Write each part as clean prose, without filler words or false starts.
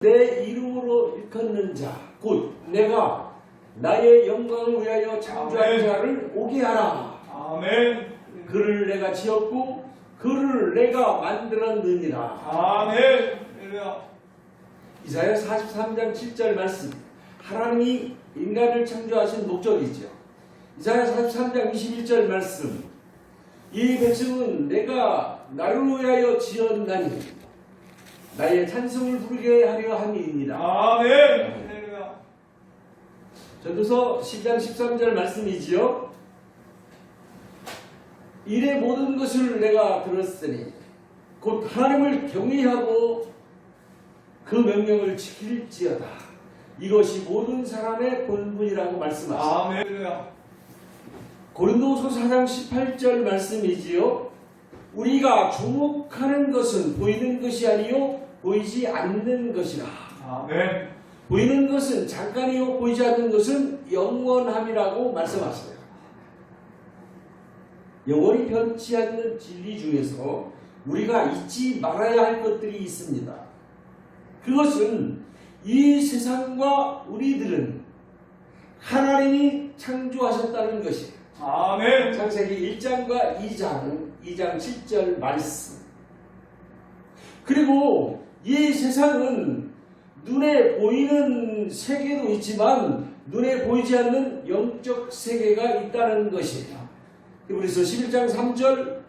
내 이름으로 일컫는 자, 곧 내가 나의 영광을 위하여 창조한 자를 오게 하라. 아멘. 그를 내가 지었고 그를 내가 만들었느니라. 아멘. 이사야 43장 7절 말씀. 하나님이 인간을 창조하신 목적이죠. 이사야 43장 21절 말씀. 이 백성은 내가 나를 위하여 지었나니 나의 찬송을 부르게 하려 함이니라. 아멘. 전도서 10장 13절 말씀이지요. 이래 모든 것을 내가 들었으니 곧 하나님을 경외하고 그 명령을 지킬지어다. 이것이 모든 사람의 본분이라고 말씀하십니다. 아멘. 고린도서 4장 18절 말씀이지요. 우리가 주목하는 것은 보이는 것이 아니요 보이지 않는 것이라. 아멘. 보이는 것은 잠깐이요 보이지 않는 것은 영원함이라고 말씀하시네요. 영원히 변치 않는 진리 중에서 우리가 잊지 말아야 할 것들이 있습니다. 그것은 이 세상과 우리들은 하나님이 창조하셨다는 것이에요. 아멘. 창세기 1장과 2장 7절 말씀. 그리고 이 세상은 눈에 보이는 세계도 있지만 눈에 보이지 않는 영적 세계가 있다는 것이에요. 히브리서 11장 3절,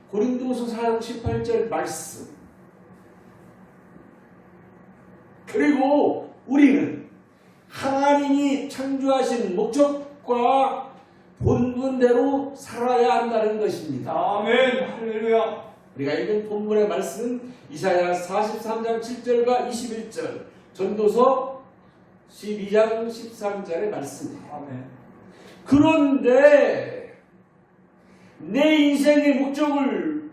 고린도서 4장 18절 말씀. 그리고 우리는 하나님이 창조하신 목적과 본분대로 살아야 한다는 것입니다. 아멘. 할렐루야. 우리가 읽은 본문의 말씀은 이사야 43장 7절과 21절, 전도서 12장 13절의 말씀이에요. 아멘. 그런데 내 인생의 목적을,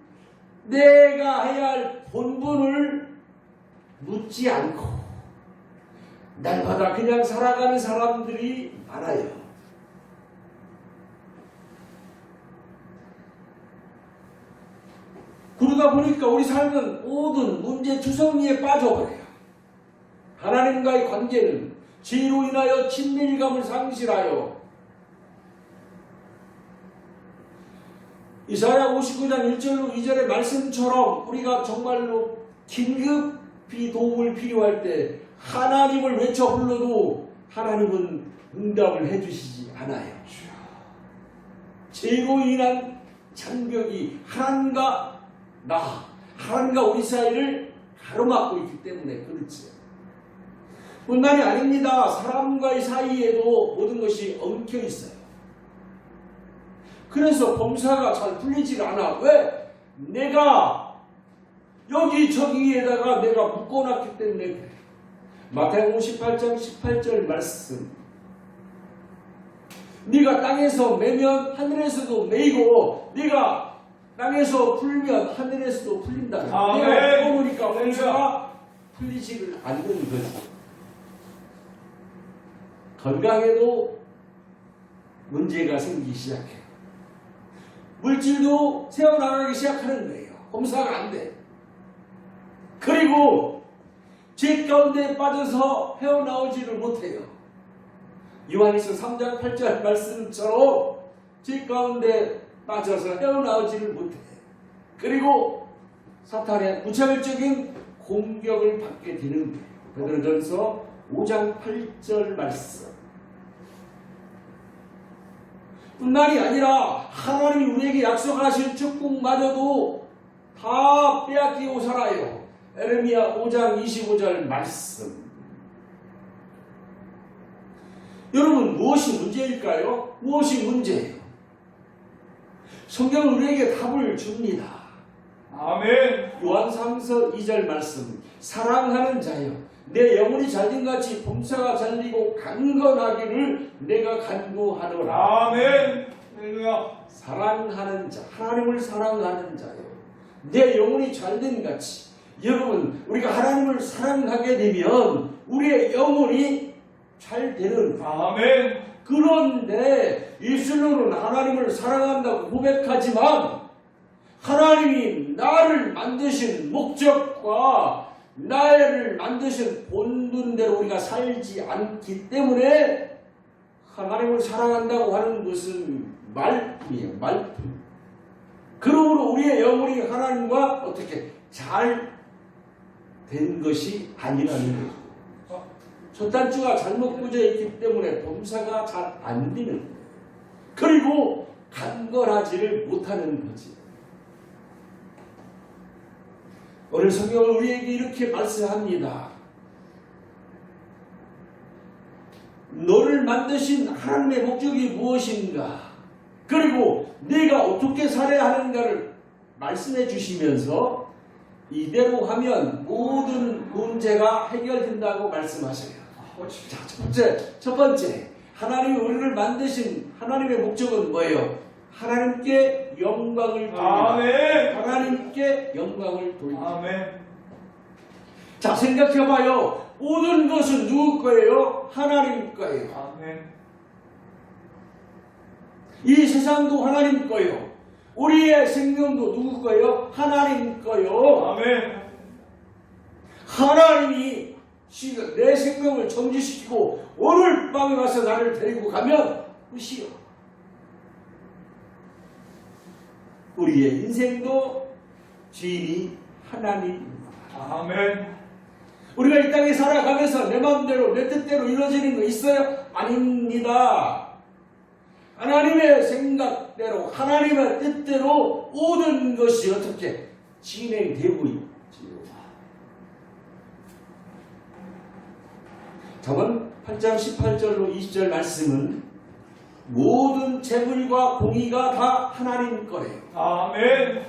내가 해야 할 본분을 묻지 않고 날마다 그냥 살아가는 사람들이 많아요. 그러다 보니까 우리 삶은 모든 문제투성이에 빠져버려요. 하나님과의 관계는 죄로 인하여 친밀감을 상실하여 이사야 59장 1절로 2절의 말씀처럼 우리가 정말로 긴급히 도움을 필요할 때 하나님을 외쳐 불러도 하나님은 응답을 해주시지 않아요. 죄로 인한 장벽이 하나님과 하나님과 우리 사이를 가로막고 있기 때문에 그렇지. 뿐만이 아닙니다. 사람과의 사이에도 모든 것이 엉켜 있어요. 그래서 범사가 잘 풀리질 않아. 왜? 내가 여기저기에다가 내가 묶어놨기 때문에 그래. 마태복음 18장 18절 말씀. 네가 땅에서 매면 하늘에서도 매이고 네가 땅에서 풀면 하늘에서도 풀린다. 내가 묶어놓으니까 범사가 풀리지를 않는 거지. 건강에도 문제가 생기기 시작해요. 물질도 새어나가기 시작하는 거예요. 검사가 안 돼. 그리고 죄 가운데 빠져서 헤어나오지를 못해요. 요한일서 3장 8절 말씀처럼 죄 가운데 빠져서 헤어나오지를 못해. 그리고 사탄의 무차별적인 공격을 받게 되는 거예요. 베드로전서 5장 8절 말씀. 뿐만이 아니라 하나님이 우리에게 약속하신 축복마저도 다 빼앗기고 살아요. 에레미야 5장 25절 말씀. 여러분, 무엇이 문제일까요? 무엇이 문제예요? 성경은 우리에게 답을 줍니다. 아멘. 요한삼서 2절 말씀. 사랑하는 자여, 내 영혼이 잘된같이 범사가 잘리고 강건하기를 내가 간구하노라. 아멘. 할렐루야. 사랑하는 자, 하나님을 사랑하는 자요, 내 영혼이 잘된같이. 여러분, 우리가 하나님을 사랑하게 되면 우리의 영혼이 잘 되는. 아멘. 그런데 입술로는 하나님을 사랑한다고 고백하지만 하나님이 나를 만드신 목적과 나를 만드신 본분대로 우리가 살지 않기 때문에 하나님을 사랑한다고 하는 것은 말뿐이에요. 말뿐. 그러므로 우리의 영혼이 하나님과 어떻게 잘 된 것이 아니라는 거죠. 첫 단추가 잘못 꽂아 있기 때문에 범사가 잘 안 되는 거예요. 그리고 강건하지를 못하는 거지. 오늘 성경은 우리에게 이렇게 말씀합니다. 너를 만드신 하나님의 목적이 무엇인가? 그리고 내가 어떻게 살아야 하는가를 말씀해 주시면서 이대로 하면 모든 문제가 해결된다고 말씀하셔요. 자, 첫 번째, 하나님이 우리를 만드신 하나님의 목적은 뭐예요? 하나님께 영광을 돌리라. 아멘. 하나님께 영광을 돌리라. 아멘. 자, 생각해봐요. 모든 것은 누구 거예요? 하나님 거예요. 아멘. 이 세상도 하나님 거예요. 우리의 생명도 누구 거예요? 하나님 거예요. 아멘. 하나님이 내 생명을 정지시키고 오늘 밤에 와서 나를 데리고 가면 끝이요. 우리의 인생도 주인이 하나님입니다. 아멘. 우리가 이 땅에 살아가면서 내 마음대로 내 뜻대로 이루어지는 거 있어요? 아닙니다. 하나님의 생각대로 하나님의 뜻대로 모든 것이 어떻게 진행되고 있지요. 잠언 8장 18절로 20절 말씀은 모든 재물과 공의가 다 하나님 거예요. 아멘.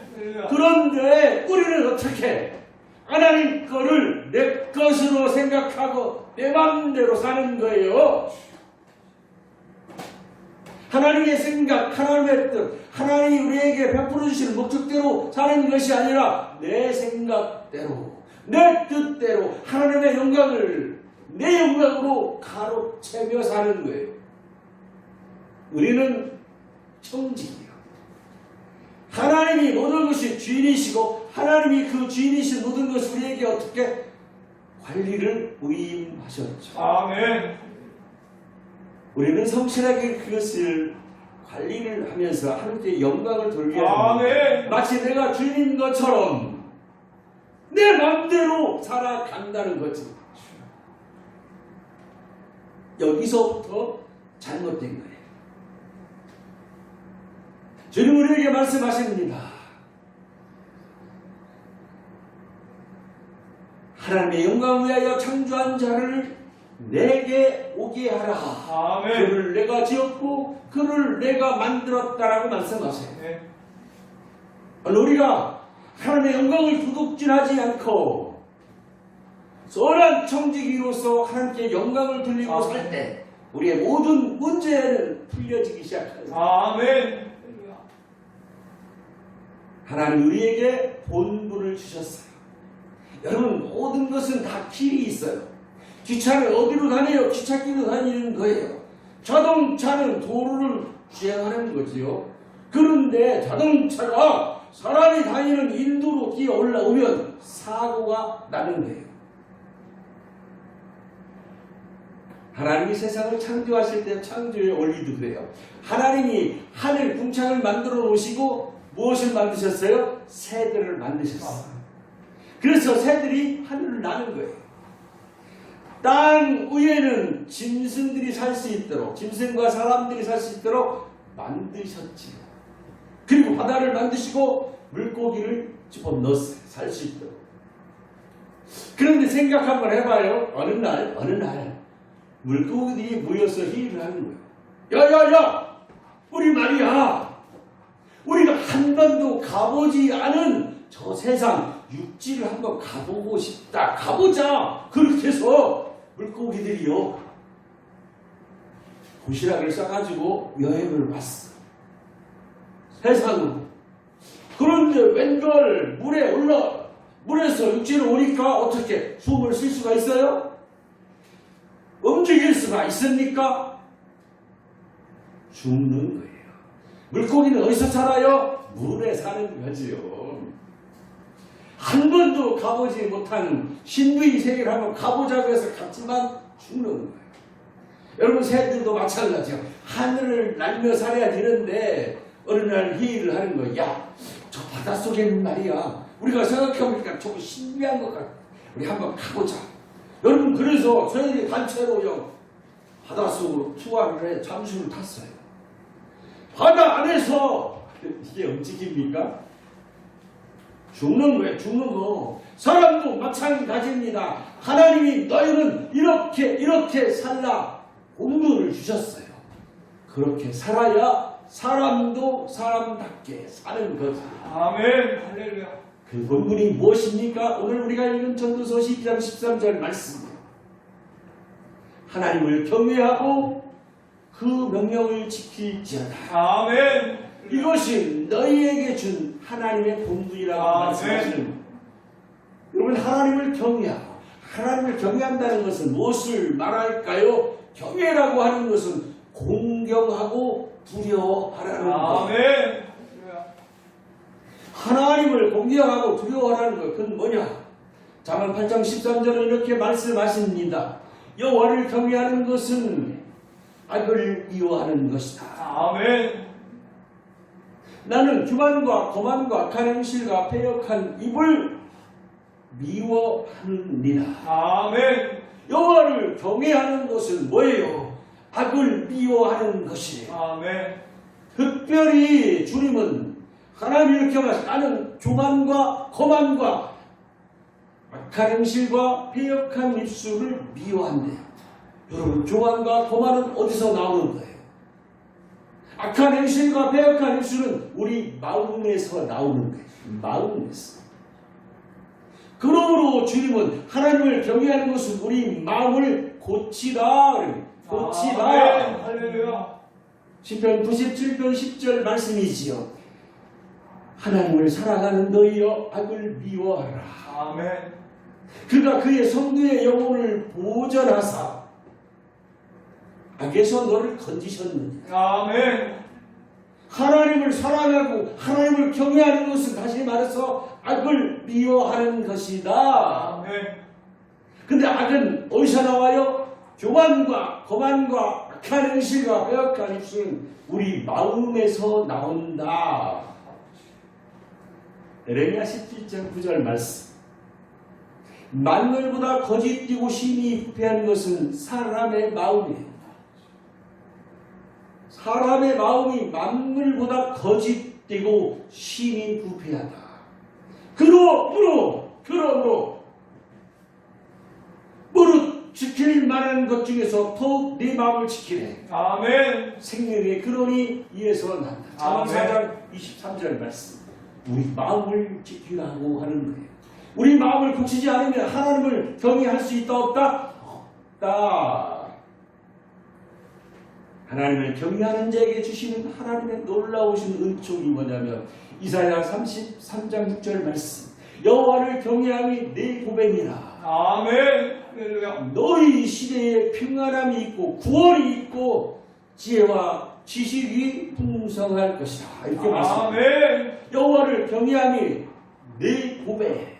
그런데 우리는 어떻게 하나님 거를 내 것으로 생각하고 내 마음대로 사는 거예요. 하나님의 생각, 하나님의 뜻, 하나님이 우리에게 베풀어 주시는 목적대로 사는 것이 아니라 내 생각대로, 내 뜻대로 하나님의 영광을 내 영광으로 가로채며 사는 거예요. 우리는 청직이에요. 하나님이 모든 것이 주인이시고 하나님이 그 주인이신 모든 것을 우리에게 어떻게 관리를 위임하셨죠. 아멘. 우리는 성실하게 그것을 관리를 하면서 하나님께 영광을 돌려야 합니다. 아멘. 마치 내가 주인인 것처럼 내 마음대로 살아간다는 거지. 여기서부터 잘못된 거예요. 주님 우리에게 말씀하십니다. 하나님의 영광을 위하여 창조한 자를 내게 오게 하라. 아멘. 그를 내가 지었고 그를 내가 만들었다라고 말씀하세요. 네. 우리가 하나님의 영광을 도둑질하지 않고 선한 청지기로서 하나님께 영광을 돌리고 살 때 우리의 모든 문제는 풀려지기 시작합니다. 아멘. 하나님 우리에게 본분을 주셨어요. 여러분 모든 것은 다 길이 있어요. 기차는 어디로 다녀요? 기찻길로 다니는 거예요. 자동차는 도로를 주행하는 거지요. 그런데 자동차가 사람이 다니는 인도로 기어 올라오면 사고가 나는 거예요. 하나님이 세상을 창조하실 때 창조의 원리도 그래요. 하나님이 하늘 궁창을 만들어 놓으시고 무엇을 만드셨어요? 새들을 만드셨어요. 그래서 새들이 하늘을 나는 거예요. 땅 위에는 짐승들이 살 수 있도록, 짐승과 사람들이 살 수 있도록 만드셨지요. 그리고 바다를 만드시고 물고기를 집어넣었어요. 살 수 있도록. 그런데 생각 한번 해봐요. 어느 날 물고기들이 모여서 회의를 하는 거예요. 야야야! 우리 말이야. 우리가 한 번도 가보지 않은 저 세상 육지를 한번 가보고 싶다. 가보자. 그렇게 해서 물고기들이요. 도시락을 싸가지고 여행을 왔어. 세상으로. 그런데 웬걸 물에서 육지로 오니까 어떻게 숨을 쉴 수가 있어요? 움직일 수가 있습니까? 죽는 거예요. 물고기는 어디서 살아요? 물에 사는 거지요. 한 번도 가보지 못한 신비의 세계를 한번 가보자고 해서 갔지만 죽는 거예요. 여러분 새들도 마찬가지요. 하늘을 날며 살아야 되는데 어느 날 회의를 하는 거예요. 야, 저 바닷속에는 말이야. 우리가 생각해보니까 조금 신비한 것 같아. 우리 한번 가보자. 여러분 그래서 저희들이 단체로요. 바닷속으로 투어를 해 잠수를 탔어요. 바다 안에서 이게 움직입니까? 죽는 거예요. 죽는 거. 사람도 마찬가지입니다. 하나님이 너희는 이렇게 살라 공부를 주셨어요. 그렇게 살아야 사람도 사람답게 사는 거지. 아멘. 할렐루야. 그 본문이 무엇입니까? 오늘 우리가 읽은 전도서 12장 13절 말씀이에요. 하나님을 경외하고 그 명령을 지킬지어다. 아멘. 이것이 너희에게 준 하나님의 본분이라고 아멘. 말씀하시는. 여러분 하나님을 경외하고 하나님을 경외한다는 것은 무엇을 말할까요? 경외라고 하는 것은 공경하고 두려워하라는 것. 아멘. 할렐루야. 하나님을 공경하고 두려워하라는 것. 그건 뭐냐? 잠언 8장 13절은 이렇게 말씀하십니다. 여호와를 경외하는 것은 악을 미워하는 것이다. 아멘. 나는 교만과 거만과 악한 행실과 패역한 입을 미워하느니라. 아멘. 여호와를 경외하는 것은 뭐예요? 악을 미워하는 것이에요. 아멘. 특별히 주님은 하나님을 경외하시 나는 교만과 거만과 악한 행실과 패역한 입술을 미워한대요. 여러분 교만과 거만은 어디서 나오는 거예요? 악한 행실과 패역한 입술은 우리 마음에서 나오는 거예요. 마음에서. 그러므로 주님은 하나님을 경외하는 것은 우리 마음을 고치라. 고치라. 아멘. 할렐루야. 시편 97편 10절 말씀이지요. 하나님을 사랑하는 너희여 악을 미워하라. 아멘. 그가 그의 성도의 영혼을 보전하사 악에서 너를 건지셨느니라. 아멘. 하나님을 사랑하고 하나님을 경외하는 것은 다시 말해서 악을 미워하는 것이다. 아멘. 근데 악은 어디서 나와요? 교만과 거만과 악한 행실과 빼앗간 입술은 우리 마음에서 나온다. 에레미야 17장 9절 말씀. 만물보다 거짓되고 심히 부패한 것은 사람의 마음이에요. 사람의 마음이 만물보다 거짓되고 심히 부패하다. 그러므로 무릇 지킬 만한 것 중에서 더욱 네 마음을 지키래. 아멘. 생명의 근원이 이에서 난다. 잠언 아멘. 4장 23절 말씀. 우리 마음을 지키라고 하는 거예요. 우리 마음을 고치지 않으면 하나님을 경외할 수 있다 없다? 없다. 하나님을 경외하는 자에게 주시는 하나님의 놀라우신 은총이 뭐냐면 이사야 33장 6절 말씀. 여호와를 경외함이 내 보배니라. 아멘. 할렐루야. 너희 시대에 평안함이 있고 구원이 있고 지혜와 지식이 풍성할 것이다. 이렇게 말씀합니다. 아멘. 여호와를 경외함이 내 보배.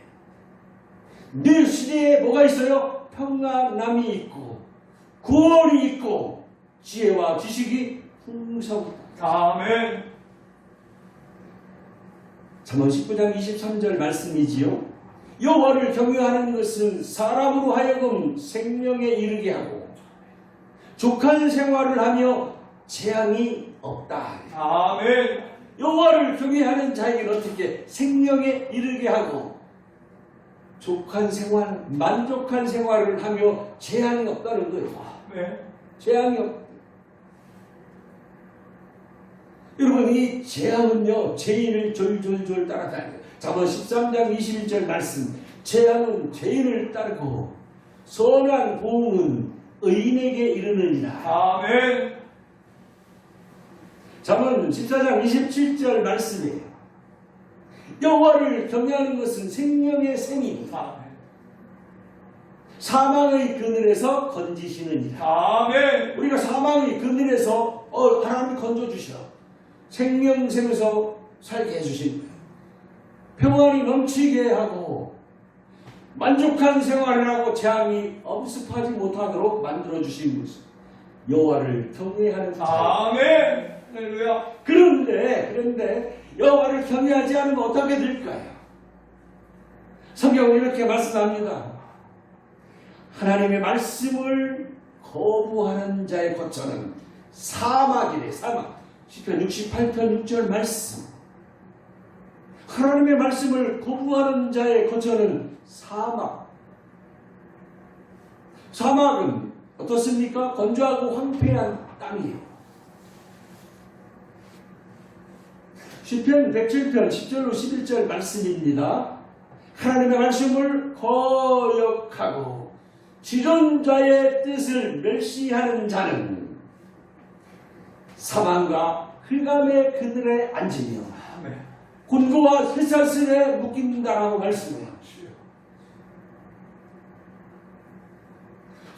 내 시대에 뭐가 있어요? 평안함이 있고 구원이 있고 지혜와 지식이 풍성하다. 아멘. 잠언 19장 23절 말씀이지요. 여호와를 경외하는 것은 사람으로 하여금 생명에 이르게 하고 족한 생활을 하며 재앙이 없다. 아멘. 여호와를 경외하는 자에게는 어떻게 생명에 이르게 하고 족한 생활, 만족한 생활을 하며 재앙이 없다는 거예요. 네. 재앙이 없다. 여러분 이 재앙은요 죄인을 졸졸졸 따라다녀요. 잠언 13장 21절 말씀. 재앙은 죄인을 따르고 선한 보응은 의인에게 이르느니라. 아멘. 잠언 14장 27절 말씀이에요. 여호와를 경외하는 것은 생명의 샘이니 아멘. 사망의 그늘에서 건지시느니라. 아멘. 우리가 사망의 그늘에서 하나님이 건져주셔. 생명샘에서 살게 해주신 거예요. 평안이 넘치게 하고 만족한 생활을 하고 재앙이 엄습하지 못하도록 만들어주신 것은 여호와를 경외하는 자. 아멘. 할렐루야. 그런데 여호와를 경외하지 않으면 어떻게 될까요? 성경은 이렇게 말씀합니다. 하나님의 말씀을 거부하는 자의 거처는 사막이래. 사막. 시편 68편 6절 말씀. 하나님의 말씀을 거부하는 자의 거처는 사막. 사막은 어떻습니까? 건조하고 황폐한 땅이에요. 시편 107편 10절로 11절 말씀입니다. 하나님의 말씀을 거역하고 지존자의 뜻을 멸시하는 자는 사망과 흑암의 그늘에 앉으며 아멘. 곤고와 쇠사슬에 묶인다라고 말씀해요.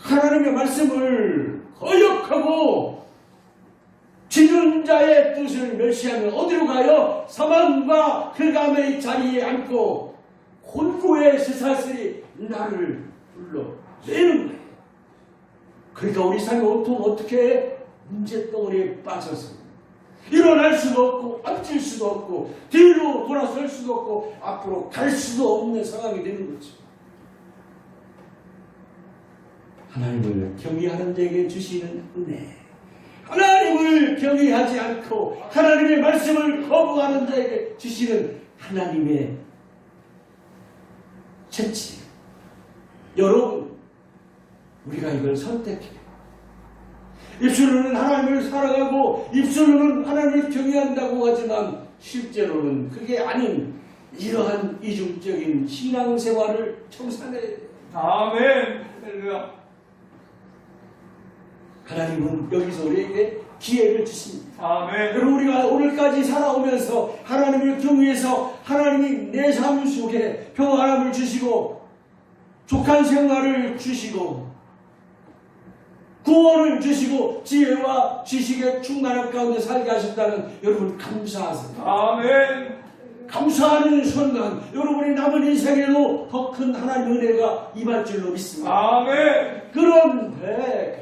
하나님의 말씀을 거역하고 지존자의 뜻을 멸시하면 어디로 가요? 사망과 흑암의 자리에 앉고 곤고의 쇠사슬이 나를 불러내는 거예요. 그러니까 우리 삶이 온통 어떻게 해? 문제덩어리에 빠져서 일어날 수도 없고 앉을 수도 없고 뒤로 돌아설 수도 없고 앞으로 갈 수도 없는 상황이 되는 거죠. 하나님을 경외하는 자에게 주시는 은혜, 하나님을 경외하지 않고 하나님의 말씀을 거부하는 자에게 주시는 하나님의 채찍. 여러분, 우리가 이걸 선택해요. 입술로는 하나님을 사랑하고 입술로는 하나님을 경외한다고 하지만 실제로는 그게 아닌 이러한 이중적인 신앙생활을 청산해야 돼요. 아멘. 할렐루야. 하나님은 여기서 우리에게 기회를 주십니다. 아멘. 여러분, 우리가 오늘까지 살아오면서 하나님을 경외해서 하나님이 내 삶 속에 평안함을 주시고 족한 생활을 주시고 구원을 주시고 지혜와 지식의 충만함 가운데 살게 하셨다는 여러분 감사하세요. 아멘. 감사하는 순간 여러분의 남은 인생에도 더 큰 하나님의 은혜가 임할 줄로 믿습니다. 아멘. 그런데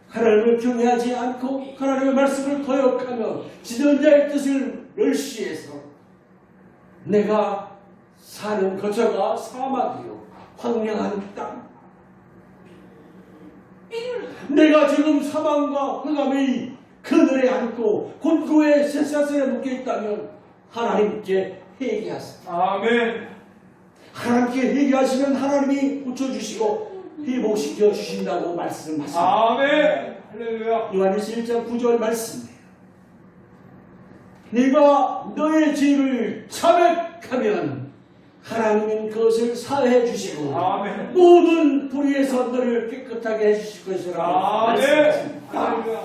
하나님을 경외하지 않고 하나님의 말씀을 거역하며 지존자의 뜻을 멸시해서 내가 사는 거처가 사막이요 황량한 땅, 내가 지금 사망과 흑암의 그늘에 앉고 곤고의 쇠사슬에 묶여 있다면 하나님께 회개하세요. 아멘. 하나님께 회개하시면 하나님이 고쳐주시고 회복시켜 주신다고 말씀하십니다. 아멘. 할렐루야. 요한일서 1장 9절 말씀이에요. 네가 너의 죄를 자백하면 하나님은 그것을 사해 주시고 아멘. 모든 불의에서 너를 깨끗하게 해주실 것이라고 아멘. 말씀하십니다. 할렐루야.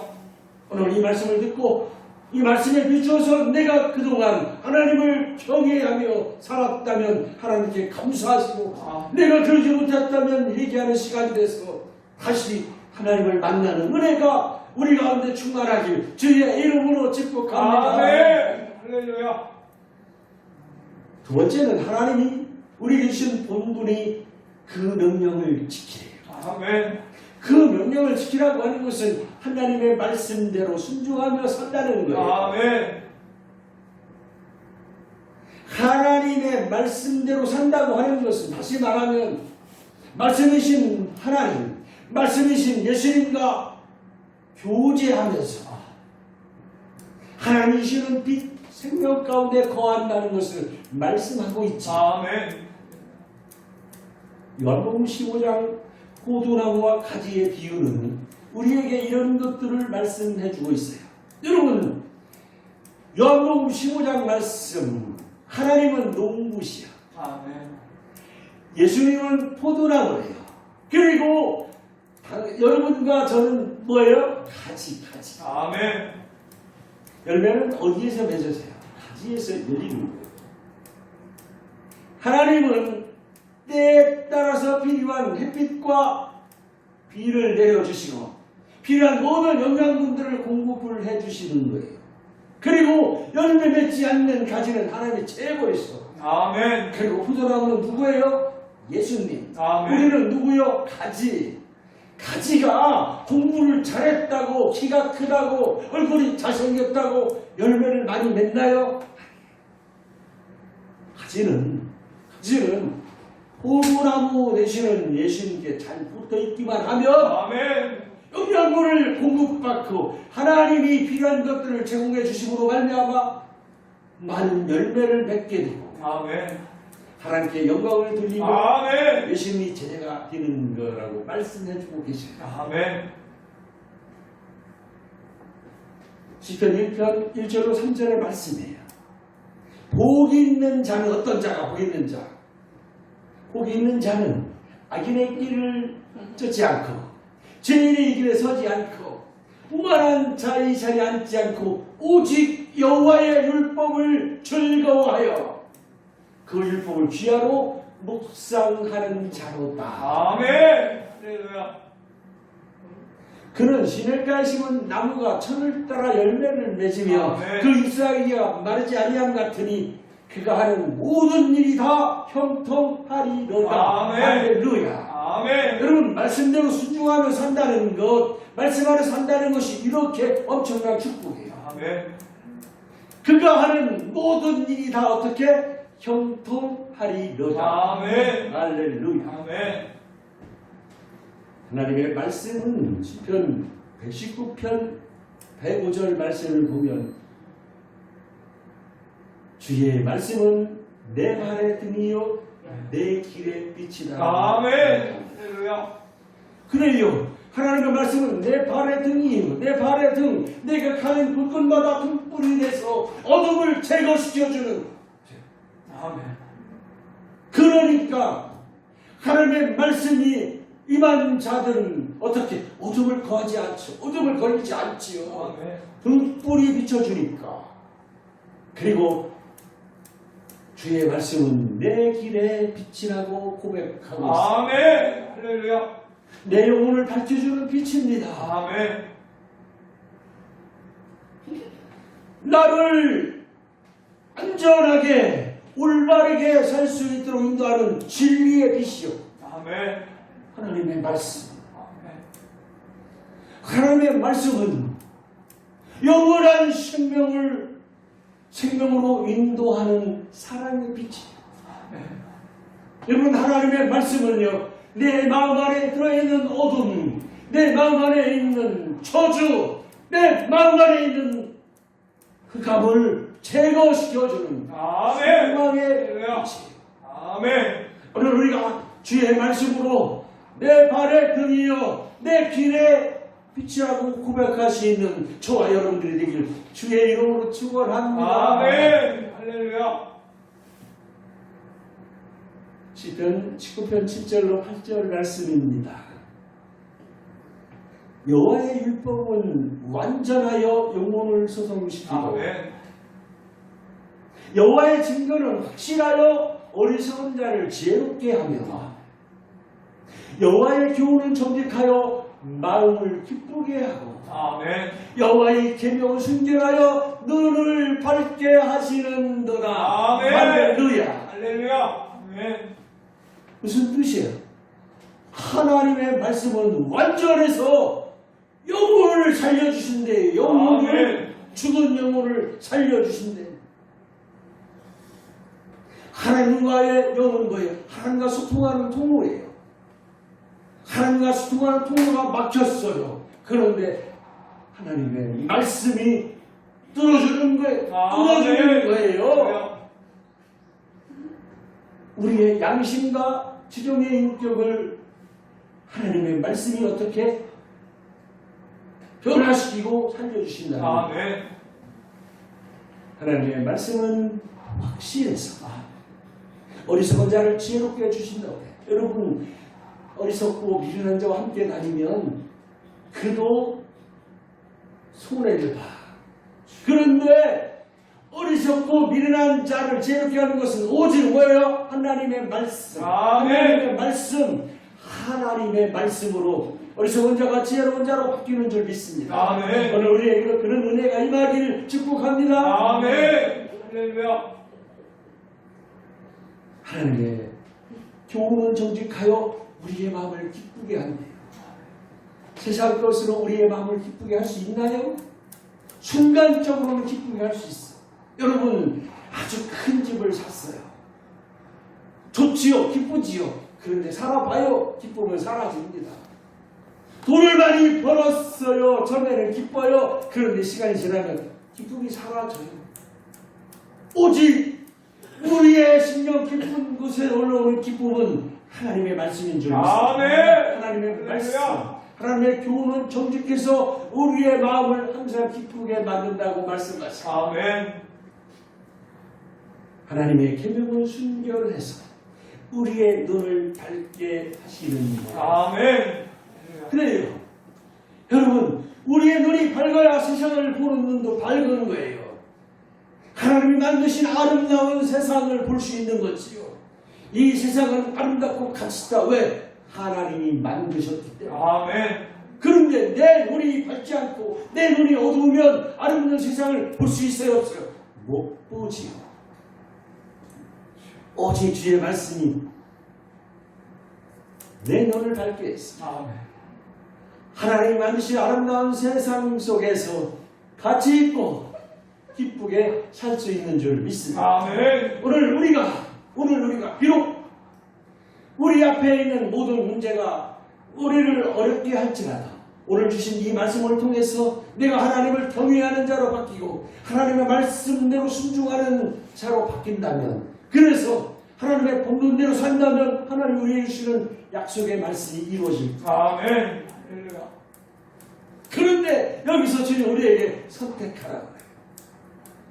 오늘 이 말씀을 듣고 이 말씀에 비추어서 내가 그동안 하나님을 경외하며 살았다면 하나님께 감사하시고 내가 그러지 못했다면 회개하는 시간이 돼서 다시 하나님을 만나는 은혜가 우리 가운데 충만하길 주의 이름으로 축복합니다. 아멘. 할렐루야. 두 번째는 하나님이 우리에게 주신 본분이 그 명령을 지키래요. 아멘. 그 명령을 지키라고 하는 것은 하나님의 말씀대로 순종하며 산다는 거예요. 아멘. 하나님의 말씀대로 산다고 하는 것은 다시 말하면 말씀이신 하나님, 말씀이신 예수님과 교제하면서 하나님이 주시는 빛, 생명 가운데 거한다는 것을 말씀하고 있죠. 아멘. 요한복음 15장 포도나무와 가지의 비유는 우리에게 이런 것들을 말씀해주고 있어요. 여러분, 요한복음 15장 말씀, 하나님은 농부시야. 아멘. 예수님은 포도나무예요. 그리고 여러분과 저는 뭐예요? 가지. 아멘. 열매는 어디에서 맺어져요? 가지에서 열리는 거예요. 하나님은 때에 따라서 필요한 햇빛과 비를 내려주시고 필요한 모든 영양분들을 공급을 해주시는 거예요. 그리고 열매 맺지 않는 가지는 하나님의 최고였어. 아멘. 그리고 후조나무는 누구예요? 예수님. 아멘. 우리는 누구요? 가지. 가지가 공부를 잘했다고, 키가 크다고, 얼굴이 잘생겼다고 열매를 많이 맺나요? 가지는 포도나무 되시는 예수님께 잘 붙어있기만 하면 아멘. 영양분을 공급받고 하나님이 필요한 것들을 제공해 주심으로 말미암아 많은 열매를 맺게 되고 아멘. 하나님께 영광을 돌리고 아멘. 예수님이 제자가 되는 거라고 말씀해주고 계십니다. 아멘. 시편 1편 1절로 3절의 말씀이에요. 복이 있는 자는 어떤 자가 복이 있는 자? 복이 있는 자는 악인의 길을 쫓지 않고 죄인의 길에 서지 않고 오만한 자의 자리에 앉지 않고 오직 여호와의 율법을 즐거워하여 그 율법을 귀하로 묵상하는 자로다. 아멘. 할렐루야. 그는 시냇가에 심은 나무가 천을 따라 열매를 맺으며 아멘. 그 잎사귀가 마르지 아니함 같으니 그가 하는 모든 일이 다 형통하리로다. 아멘. 할렐루야. 아멘. 여러분 말씀대로 순종하며 산다는 것, 말씀하며 산다는 것이 이렇게 엄청난 축복이에요. 아멘. 그가 하는 모든 일이 다 어떻게 형통하리로다. 아멘. 할렐루야. 아멘. 하나님의 말씀은 시편 119편 105절 말씀을 보면 주의 말씀은 내 발의 등이요 내 길의 빛이다. 아멘. 할렐루야. 그래요. 하나님의 말씀은 내 발의 등이요 내 발의 등, 내가 가는 곳곳마다 등불이 돼서 어둠을 제거시켜주는. 아멘. 그러니까 하나님의 말씀이 임한 자들은 어떻게 어둠을 거하지 않죠. 어둠을 걸리지 않지요. 아멘. 등불이 비춰주니까. 그리고 주의 말씀은 내 길의 빛이라고 고백하고 있습니다. 아멘. 할렐루야. 내 영혼을 밝혀주는 빛입니다. 아멘. 나를 안전하게 올바르게 살 수 있도록 인도하는 진리의 빛이요. 아멘. 하나님의 말씀. 아멘. 하나님의 말씀은 영원한 생명으로 인도하는 사랑의 빛이에요. 여러분 하나님의 말씀은요, 내 마음 안에 들어있는 어둠, 내 마음 안에 있는 저주, 내 마음 안에 있는 흑암을 제거시켜주는 아멘. 소망의 빛이에요. 아멘. 오늘 우리가 주의 말씀으로 내 발의 등이요 내 길의 빛이라고 고백할 수 있는 저와 여러분들이 되길 주의 이름으로 축원합니다. 아멘. 할렐루야. 시편 19편 7절로 8절 말씀입니다. 여호와의 율법은 완전하여 영혼을 소성시키고 아멘. 여호와의 증거는 확실하여 어리석은 자를 지혜롭게 하며 여호와의 교훈은 정직하여 마음을 기쁘게 하고 아멘. 여호와의 계명은 순결하여 눈을 밝게 하시는도다. 아멘. 할렐루야. 할렐루야. 아멘. 무슨 뜻이에요? 하나님의 말씀은 완전해서 영혼을 살려주신대. 영혼을, 죽은 영혼을 살려주신대. 하나님과의 영혼은 뭐예요? 하나님과 소통하는 통로예요. 하나님과 소통하는 통로가 막혔어요. 그런데 하나님의 말씀이 뚫어주는 거예요. 뚫어주는 거예요. 우리의 양심과 지정의 인격을 하나님의 말씀이 어떻게 변화시키고 살려주신다는 거예요. 아멘. 하나님의 말씀은 확실해서 어리석은 자를 지혜롭게 해주신다고 해요. 여러분 어리석고 미련한 자와 함께 다니면 그도 손해를 봐. 그런데 어리석고 미련한 자를 지혜롭게 하는 것은 오직 뭐예요? 하나님의 말씀. 아멘. 하나님의 말씀. 하나님의 말씀으로 어리석은 자가 지혜로운 자로 바뀌는 줄 믿습니다. 아멘. 오늘 우리에게도 그런 은혜가 임하기를 축복합니다. 아멘. 할렐루야. 하나님의 교훈은 정직하여 우리의 마음을 기쁘게 한대요. 세상 것으로 우리의 마음을 기쁘게 할 수 있나요? 순간적으로는 기쁘게 할 수 있어. 여러분 아주 큰 집을 샀어요. 좋지요, 기쁘지요. 그런데 살아봐요, 기쁨은 사라집니다. 돈을 많이 벌었어요. 전에는 기뻐요. 그런데 시간이 지나면 기쁨이 사라져요. 오직 우리의 심령 깊은 곳에 올라오는 기쁨은 하나님의 말씀인 줄 믿습니다. 아멘. 하나님의 말씀, 할렐루야. 하나님의 교훈은 정직해서 우리의 마음을 항상 기쁘게 만든다고 말씀하시고, 아멘. 하나님의 계명을 순결해서 우리의 눈을 밝게 하시는 분. 아멘. 그래요. 여러분, 우리의 눈이 밝아야 세상을 보는 눈도 밝은 거예요. 하나님이 만드신 아름다운 세상을 볼 수 있는 거지요. 이 세상은 아름답고 가치다. 왜? 하나님이 만드셨기 때문에. 아멘. 그런데 내 눈이 밝지 않고 내 눈이 어두우면 아름다운 세상을 볼 수 있어요, 없어요? 못 보지요. 오직 주의 말씀이 내 눈을 밝게 했습니다. 아멘. 하나님이 만드신 아름다운 세상 속에서 가치 있고 기쁘게 살 수 있는 줄 믿습니다. 아멘. 오늘 우리가 비록 우리 앞에 있는 모든 문제가 우리를 어렵게 할지라도 오늘 주신 이 말씀을 통해서 내가 하나님을 경외하는 자로 바뀌고 하나님의 말씀대로 순종하는 자로 바뀐다면, 그래서 하나님의 본분대로 산다면 하나님이 우리에게 주시는 약속의 말씀이 이루어집니다. 아멘. 할렐루야. 그런데 여기서 주님 우리에게 선택하라고 해요.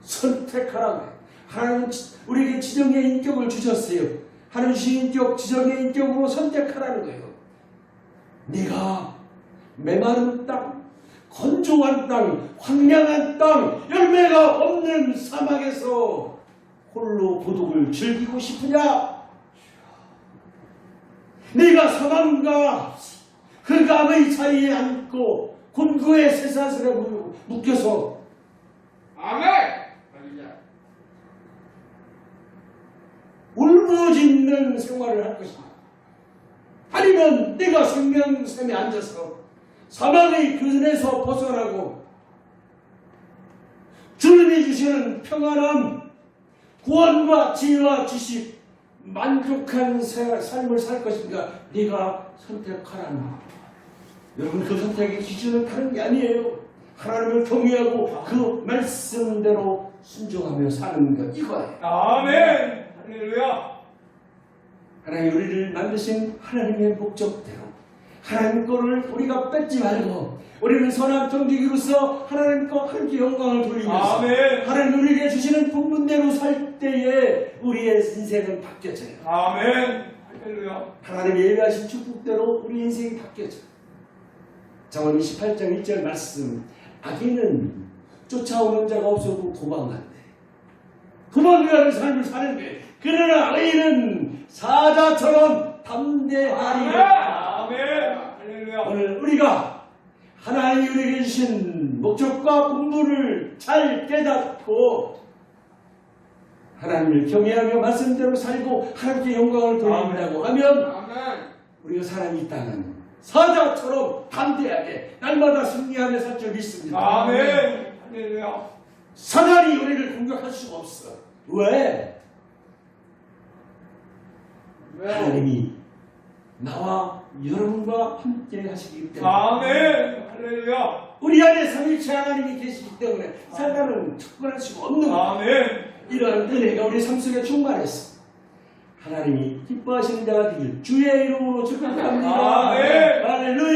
선택하라고 해요. 하나님은 우리에게 지정의 인격을 주셨어요. 하나님 주신 인격, 지정의 인격으로 선택하라는 거예요. 네가 메마른 땅, 건조한 땅, 황량한 땅, 열매가 없는 사막에서 홀로 고독을 즐기고 싶으냐? 네가 사망과 흑암의 사이에 앉고 곤고의 쇠사슬에 묶여서 아멘! 울부짖는 생활을 할 것이다. 아니면 네가 생명샘에 앉아서 사망의 근에서 벗어나고 주님이 주시는 평안함, 구원과 지혜와 지식, 만족한 삶을 살 것인가? 네가 선택하라는. 여러분, 그 선택의 기준은 다른 게 아니에요. 하나님을 경외하고 그 말씀대로 순종하며 사는 것, 이거예요. 아멘. 할렐루야. 하나님 우리를 만드신 하나님의 목적대로 하나님 거를 우리가 뺏지 말고 우리는 선한 정직으로서 하나님 거 함께 영광을 돌리면서 아멘. 하나님 우리에게 주시는 본분대로 살 때에 우리의 인생은 바뀌어져요. 아멘. 할렐루야. 하나님이 예비하신 축복대로 우리 인생이 바뀌어져요. 잠언 28장 1절 말씀, 악인은 쫓아오는 자가 없어도 도망간대. 도망가는 삶을 사는 거예요. 그러나 의인은 사자처럼 담대하리라. 아멘. 할렐루야. 오늘 우리가 하나님이 우리에게 주신 목적과 본분을 잘 깨닫고 하나님을 경외하며 말씀대로 살고 하나님께 영광을 돌린다고 하면 우리가 사는 이 땅은 사자처럼 담대하게 날마다 승리하며 살 줄 믿습니다. 아멘. 할렐루야. 사단이 우리를 공격할 수가 없어. 왜? 하나님이 나와 여러분과 함께 하시기 때문에. 아멘. 할렐루야. 우리 안에 삼위일체 하나님이 계시기 때문에 사단은 접근할 수가 없는 거예요. 아멘. 이러한 은혜가 우리 삶 속에 충만했어. 하나님이 기뻐하시는 자가 되길 주의 이름으로 축복합니다. 아멘. 할렐루야.